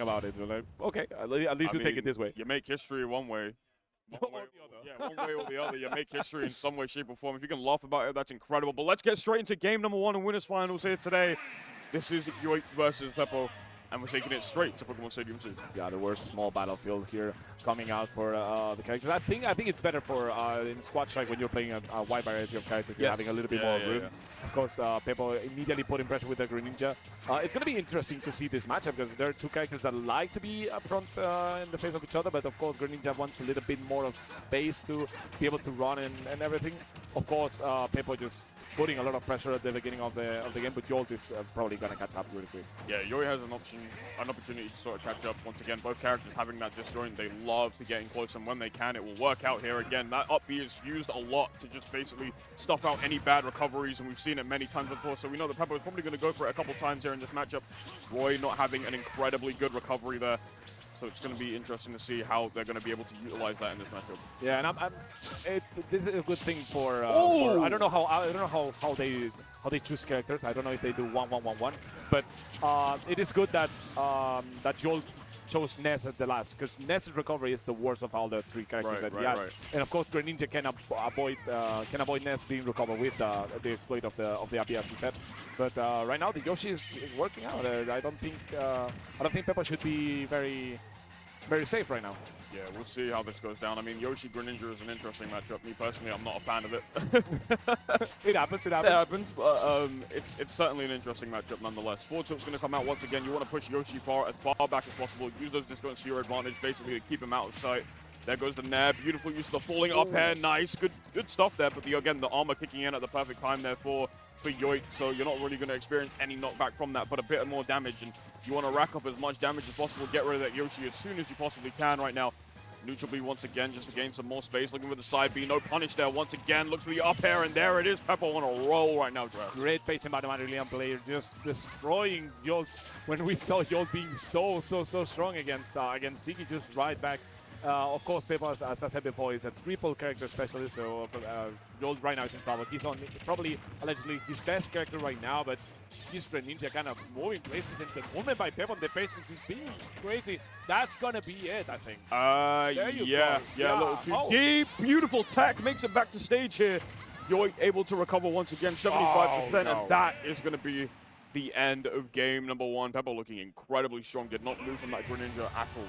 about it. You're like, okay, at least you take it this way. You make history one way. One way or the other. You make history in some way, shape, or form. If you can laugh about it, that's incredible. But let's get straight into game number 1 in winners finals here today. This is y0lT versus Pepo, and we're taking it straight to Pokemon Stadium 2. Yeah, the worst small battlefield here coming out for the characters. I think it's better for in squad strike when you're playing a wide variety of characters. You're having a little bit more room. Of course, Pepo immediately put in pressure with the Greninja. It's going to be interesting to see this matchup because there are two characters that like to be up front in the face of each other, but of course Greninja wants a little bit more of space to be able to run and everything. Of course, Pepo just putting a lot of pressure at the beginning of the game, but y0lT is probably going to catch up really quick. Yeah, y0lT has an opportunity to sort of catch up. Once again, both characters having that disjoint, they love to get in close, and when they can, it will work out here again. That up B is used a lot to just basically stuff out any bad recoveries, and we've seen it many times before, so we know that Pepo is probably going to go for it a couple times here in this matchup. Roy not having an incredibly good recovery there. So it's going to be interesting to see how they're going to be able to utilize that in this matchup. Yeah, and this is a good thing for I don't know how they choose characters. I don't know if they do 1-1-1-1, but it is good that that y0lT chose Ness at the last, because Ness's recovery is the worst of all the three characters that he has. And of course, Greninja can avoid Ness being recovered with the exploit of the APS set. But right now, the Yoshi is working out. I don't think Pepo should be very safe right now. Yeah, we'll see how this goes down. I mean, Yoshi Greninja is an interesting matchup. Me personally, I'm not a fan of it. It happens. It happens, but it's certainly an interesting matchup nonetheless. Forward tilt's going to come out once again. You want to push Yoshi as far back as possible. Use those discounts to your advantage, basically, to keep him out of sight. There goes the Nair. Beautiful use of the falling up air. Nice. Good stuff there. But again, the armor kicking in at the perfect time there for y0lT. So you're not really going to experience any knockback from that, but a bit more damage. And you want to rack up as much damage as possible. Get rid of that Yoshi as soon as you possibly can right now. Neutral B once again, just to gain some more space. Looking for the side B. No punish there once again. Looks for the up air, and there it is. Pepo on a roll right now, Trev. Great patient by the Madrilean player, just destroying y0lT. When we saw y0lT being so strong against Ziggy, just right back. Of course, Pepo, as I said before, is a triple character specialist, so y0lT right now is in trouble. He's on probably, allegedly, his best character right now, but his Greninja kind of moving places, and the movement by Pepo, the patience is being crazy. That's gonna be it, I think. There you go. Yeah, a little too deep. Beautiful tech makes it back to stage here. y0lT able to recover once again, 75%, and that is gonna be the end of game number 1. Pepo looking incredibly strong, did not lose from that Greninja at all.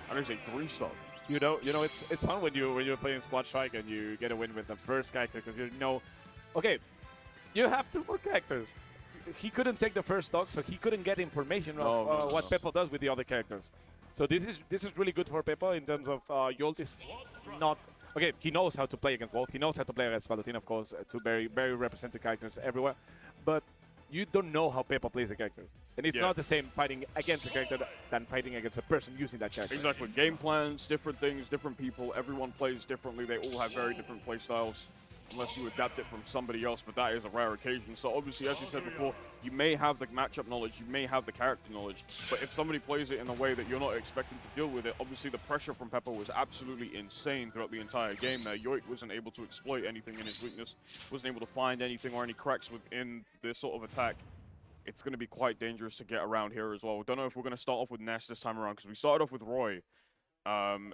I don't say 3-star. You know, it's fun when you're playing squad strike and you get a win with the first character, because you know, okay, you have 2 more characters. He couldn't take the first stock, so he couldn't get information of what Pepo does with the other characters. So this is really good for Pepo in terms of y0lT is not okay. He knows how to play against both. He knows how to play against Palutena, of course, 2 very represented characters everywhere, but you don't know how Pepo plays a character. And it's not the same fighting against a character than fighting against a person using that character. Exactly. Game plans, different things, different people. Everyone plays differently. They all have very different play styles, unless you adapt it from somebody else, but that is a rare occasion. So obviously, as you said before, you may have the matchup knowledge, you may have the character knowledge, but if somebody plays it in a way that you're not expecting to deal with it, obviously the pressure from Pepo was absolutely insane throughout the entire game there. y0lT wasn't able to exploit anything in his weakness, wasn't able to find anything or any cracks within this sort of attack. It's going to be quite dangerous to get around here as well. Don't know if we're going to start off with Ness this time around, because we started off with Roy.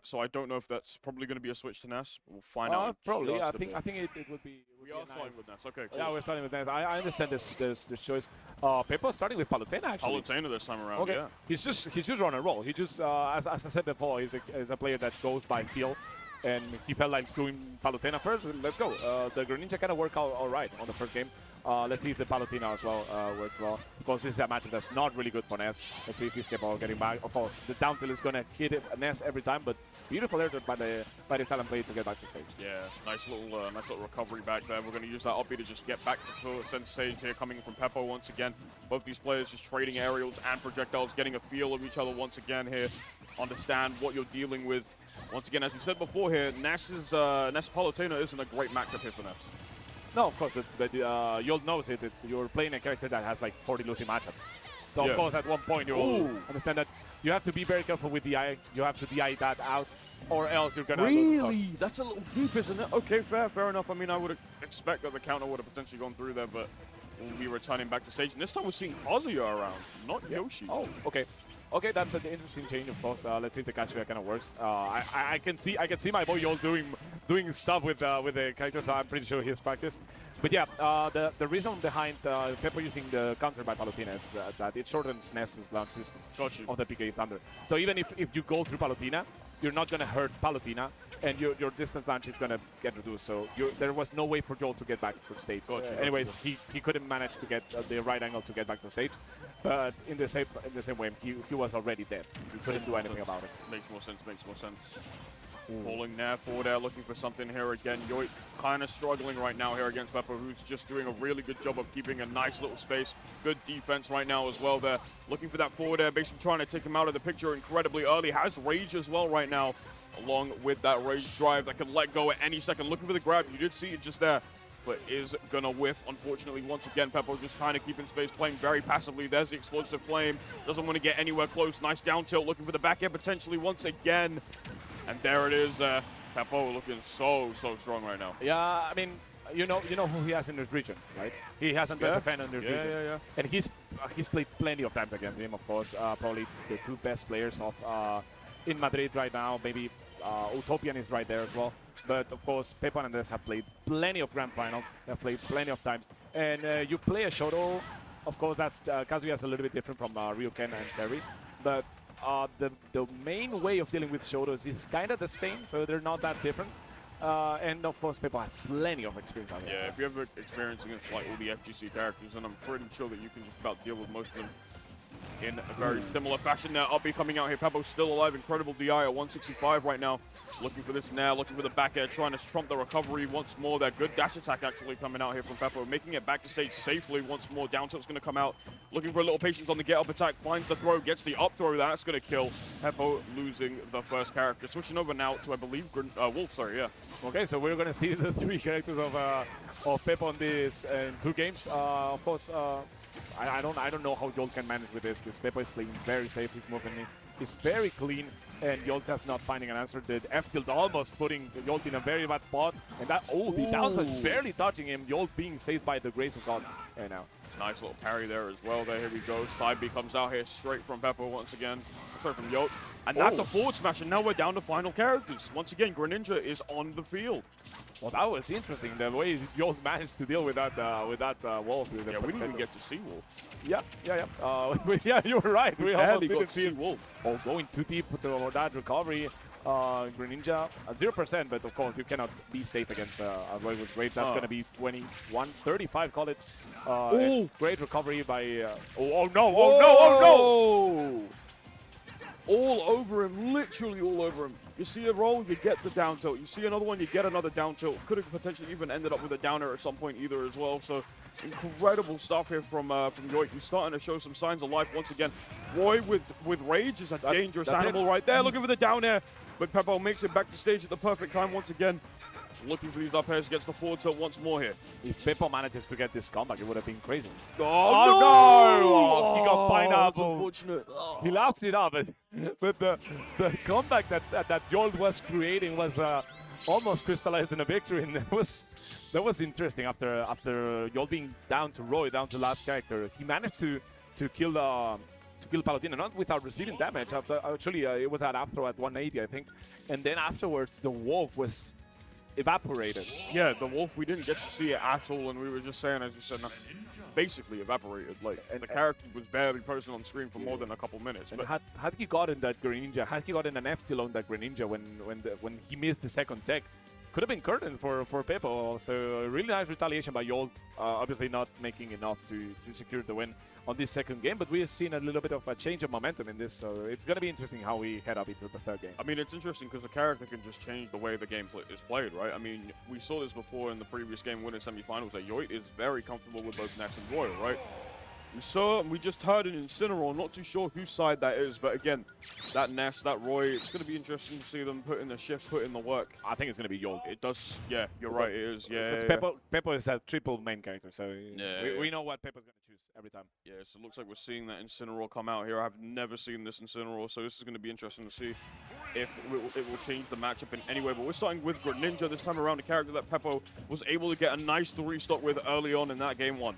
So I don't know if that's probably going to be a switch to Ness. We'll find out. Probably. I think it would be. We are starting with Ness. Okay, cool. Yeah, we're starting with Ness. I understand this choice. Pepo starting with Palutena actually. Palutena this time around. Okay. Yeah. He's just on a roll. He just as I said before, he's a player that goes by feel. And he felt like doing Palutena first. Let's go. The Greninja kind of worked out all right on the first game. Let's see if the Palutena as well works well. Of course, this is a matchup that's not really good for Ness. Let's see if he's capable of getting back. Of course, the down tilt is going to hit Ness every time, but beautiful air by the talent play to get back to stage. Yeah, nice little recovery back there. We're going to use that up B to just get back to center stage here, coming from Pepo once again. Both these players just trading aerials and projectiles, getting a feel of each other once again here. Understand what you're dealing with. Once again, as we said before here, Ness Palutena isn't a great matchup here for Ness. No, of course, but y0lT knows it. You're playing a character that has like 40 losing matchup. So of course, at one point you understand that you have to be very careful with DI. You have to DI that out, or else you're gonna really. That's a little deep, isn't it? Okay, fair enough. I mean, I would expect that the counter would have potentially gone through there, but we'll be returning back to stage. And this time we're seeing Kazuya around, not Yoshi. Oh, okay. Okay, that's an interesting change, of course. Let's see if the catch kind of works. I can see my boy Yol doing stuff with the character, so I'm pretty sure he's practiced. But yeah, the reason behind Pepo using the counter by Palutena is that it shortens Ness's launch system of the PK Thunder. So even if you go through Palutena, you're not going to hurt Palutena, and your distance launch is going to get reduced. So there was no way for Joel to get back to stage. Anyways, he couldn't manage to get the right angle to get back to stage. But in the same way, he was already dead. He couldn't do anything about it. Makes more sense. Makes more sense. Pulling there, forward air, looking for something here again. y0lT kind of struggling right now here against Pepo, who's just doing a really good job of keeping a nice little space. Good defense right now as well there. Looking for that forward air, basically trying to take him out of the picture incredibly early. Has Rage as well right now, along with that Rage drive that can let go at any second. Looking for the grab, you did see it just there, but is gonna whiff. Unfortunately, once again, Pepo just kind of keeping space, playing very passively. There's the explosive flame. Doesn't want to get anywhere close. Nice down tilt, looking for the back air potentially once again. And there it is, Pepo looking so strong right now. Yeah, I mean, you know who he has in this region, right? He hasn't been a fan in this region. Yeah. And he's played plenty of times against him, of course. Probably the two best players of in Madrid right now. Maybe Utopian is right there as well. But of course, Pepo and Andres have played plenty of grand finals. They've played plenty of times. And you play a Shoto, of course, that's Kazuya is a little bit different from Ryuken and Terry. But the main way of dealing with Shotos is kind of the same, so they're not that different. And of course, Pepo has plenty of experience out there. Yeah, if you ever experience against like all the FGC characters, and I'm pretty sure that you can just about deal with most of them in a very similar fashion. Now, Uppy coming out here. Pepo's still alive. Incredible DI at 165 right now. Looking for this now. Looking for the back air. Trying to trump the recovery once more. That good dash attack actually coming out here from Pepo. Making it back to stage safely once more. Down tilt's going to come out. Looking for a little patience on the get up attack. Finds the throw. Gets the up throw. That's going to kill Pepo, losing the first character. Switching over now to, I believe, Wolf. Sorry, yeah. Okay, so we're going to see the three characters of Pepo on this in 2 games. Of course, I don't know how y0lT can manage with this, because Pepo is playing very safe. He's moving. He's very clean, and y0lT is not finding an answer. The F tilt almost putting y0lT in a very bad spot, and that the down was barely touching him. y0lT being saved by the grace of God. And now. Nice little parry there as well. There, here we go. Side B comes out here straight from Pepo once again. Sorry, from y0lT. And that's a forward smash, and now we're down to final characters. Once again, Greninja is on the field. Well, that was interesting, the way y0lT managed to deal with that Wolf. Yeah, we didn't even get to see Wolf. Yeah. Yeah, you're right. We almost didn't see Wolf. Oh, going too deep to that recovery. Greninja, 0%, but of course you cannot be safe against a Roy with Rage. That's going to be 21, 35, call it. Great recovery by... oh no! All over him, literally all over him. You see a roll, you get the down tilt. You see another one, you get another down tilt. Could have potentially even ended up with a downer at some point either as well. So incredible stuff here from y0lT. He's starting to show some signs of life once again. Roy with Rage is a dangerous animal right there. Looking for the down air, but Pepo makes it back to stage at the perfect time once again. Looking for these up airs, gets the forward tilt once more here. If Pepo manages to get this comeback, it would have been crazy. Oh no! Oh, he got pineapple. Unfortunate. He laps it up, but the comeback that y0lT was creating was almost crystallizing a victory, and that was interesting. After y0lT being down to Roy, down to last character, he managed to kill Palutena, not without receiving damage. Actually, it was at after at 180, I think, and then afterwards the Wolf was evaporated. Yeah, the Wolf, we didn't get to see it at all, and we were just saying, as you said, basically evaporated. Like, and the character was barely present on screen for more than a couple minutes. And had he gotten that Greninja, had he gotten an F tilt on that Greninja when he missed the second tech, could have been curtain for Pepo. So really nice retaliation by y0lT. Obviously not making enough to secure the win on this second game, but we have seen a little bit of a change of momentum in this, so it's going to be interesting how we head up into the third game. I mean, it's interesting because the character can just change the way the game is played, right? I mean, we saw this before in the previous game winning semifinals that y0lT is very comfortable with both Ness and Royal, right? We just heard an Incineroar, not too sure whose side that is, but again, that Ness, that Roy, it's going to be interesting to see them put in the shift, put in the work. I think it's going to be y0lT. It does, yeah, you're right, it is, yeah. Pepo is a triple main character, so we know what Pepo's going to choose every time. Yeah, so it looks like we're seeing that Incineroar come out here. I've never seen this Incineroar, so this is going to be interesting to see if it will change the matchup in any way. But we're starting with Greninja this time around, a character that Pepo was able to get a nice 3-stock with early on in that game 1.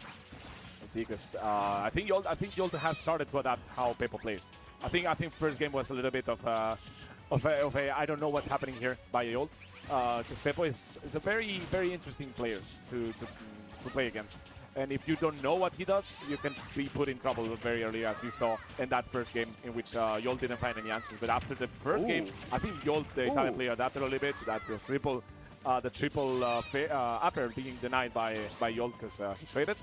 Let's see, because I think y0lT has started to adapt how Pepo plays. I think first game was a little bit of a I don't know what's happening here by y0lT. Because Pepo is a very interesting player to play against. And if you don't know what he does, you can be put in trouble very early, as we saw in that first game in which y0lT didn't find any answers. But after the first game, I think y0lT, the Italian player, adapted a little bit. That the triple upper being denied by y0lT because he traded.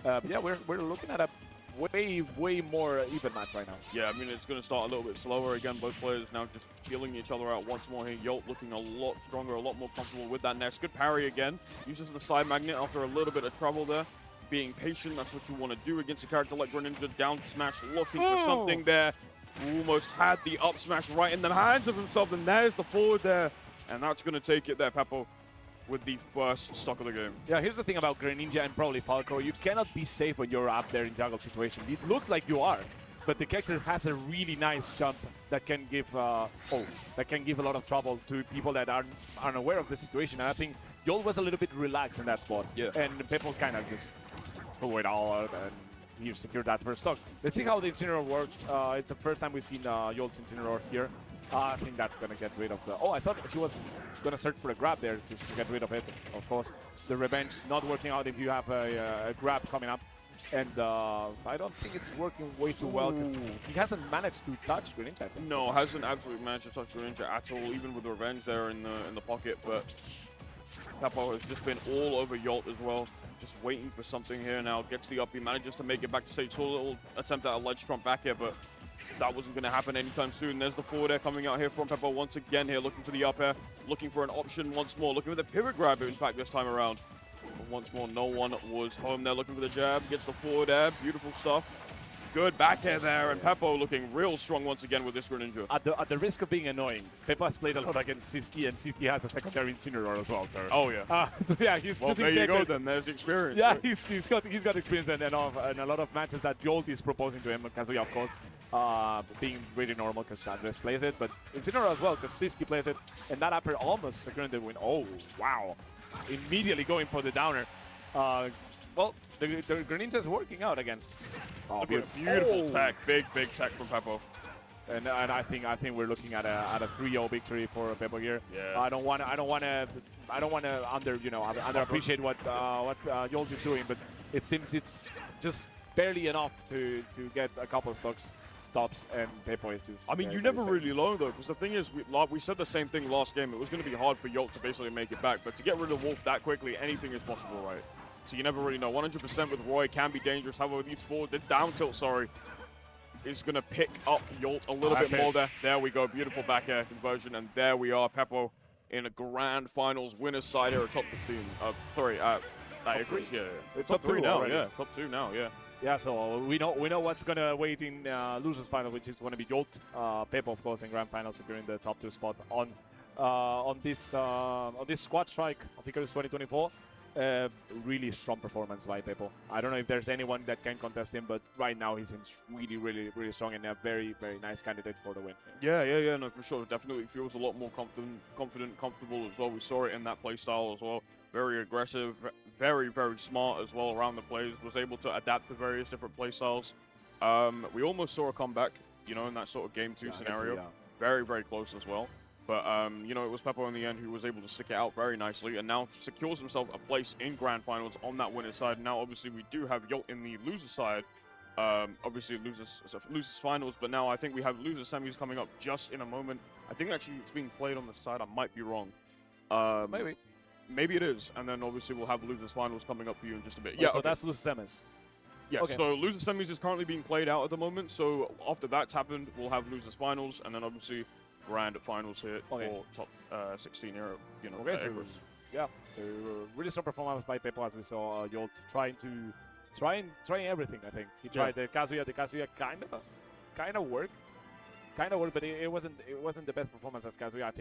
But yeah, we're looking at a way more even match right now. Yeah, I mean, it's going to start a little bit slower again. Both players now just feeling each other out once more here. y0lT looking a lot stronger, a lot more comfortable with that next. Good parry again. Uses the side magnet after a little bit of trouble there. Being patient, that's what you want to do against a character like Greninja. Down smash, looking for something there. Almost had the up smash right in the hands of himself, and there's the forward there. And that's going to take it there, Pepo, with the first stock of the game. Yeah, here's the thing about Greninja and probably Falco. You cannot be safe when you're up there in juggle situation. It looks like you are, but the character has a really nice jump that can give a lot of trouble to people that aren't unaware of the situation. And I think y0lT was a little bit relaxed in that spot. Yeah. And people kind of just threw it all out and he secured that first stock. Let's see how the Incineroar works. It's the first time we've seen y0lT's Incineroar here. I think that's going to get rid of the... Oh, I thought he was going to search for a grab there to get rid of it. Of course, the revenge not working out if you have a grab coming up. And I don't think it's working way too well because he hasn't managed to touch Greninja. No, hasn't absolutely managed to touch Greninja at all, even with the revenge there in the pocket. But Pepo has just been all over y0lT as well. Just waiting for something here now. Gets the up, he manages to make it back to stage. Saw a little attempt at a ledge trump back here, but that wasn't going to happen anytime soon. There's the forward air coming out here from Pepo once again here, looking for the up air, looking for an option once more, looking for the pivot grab, in fact, this time around. But once more, no one was home there, looking for the jab, gets the forward air, beautiful stuff. Good back air there, and Pepo looking real strong once again with this Greninja. At the risk of being annoying, Pepo has played a lot against Siski, and Siski has a secondary Incineroar as well, so... Oh, yeah. So yeah, he's well, there you go then, there's the experience. Yeah, right? he's got experience and a lot of matches that y0lT is proposing to him, Kazuya, of course, being really normal because Andres plays it, but Incineroar as well because Siski plays it, and that upper almost secured the win. Oh, wow. Immediately going for the downer. Well, the Greninja is working out again. Oh, beautiful tech, big tech from Pepo. And I think we're looking at a 3-0 victory for Pepo here. Yeah. I don't want to underappreciate what y0lT is doing, but it seems it's just barely enough to get a couple of tops, and Pepo is just... I mean, you never really know, though, because the thing is, we said the same thing last game. It was going to be hard for y0lT to basically make it back, but to get rid of Wolf that quickly, anything is possible, right? So you never really know. 100% with Roy can be dangerous. However, these forward, the down tilt, is going to pick up y0lT a little bit more there. There we go. Beautiful back air conversion, and there we are. Pepo in a grand finals winner's side here at top 15. Icarus, yeah. It's top 3 now, already. yeah. Top 2 now, yeah. Yeah, so we know what's gonna wait in losers final, which is gonna be y0lT, Pepo, of course, in grand finals securing the top 2 spot on this squad strike of Icarus 2024. Really strong performance by Pepo. I don't know if there's anyone that can contest him, but right now he seems really strong and a very nice candidate for the win. Yeah, no, for sure. Definitely feels a lot more confident, comfortable as well. We saw it in that play style as well. Very aggressive, very smart as well around the plays. Was able to adapt to various different play styles. We almost saw a comeback, in that sort of game 2 scenario. Yeah. Very close as well. But, it was Pepo in the end who was able to stick it out very nicely and now secures himself a place in grand finals on that winner's side. Now, obviously, we do have y0lT in the loser side. Obviously, losers finals, but now I think we have losers semis coming up just in a moment. I think actually it's being played on the side. I might be wrong. Maybe it is. And then, obviously, we'll have losers finals coming up for you in just a bit. Oh, yeah, so that's losers semis. Yeah, okay. So losers semis is currently being played out at the moment. So after that's happened, we'll have losers finals, and then, obviously, grand finals here for top 16 here, yeah, so really strong performance by Pepo, as we saw y0lT trying everything. I think he tried the Kazuya kind of worked, but it wasn't the best performance as Kazuya. I think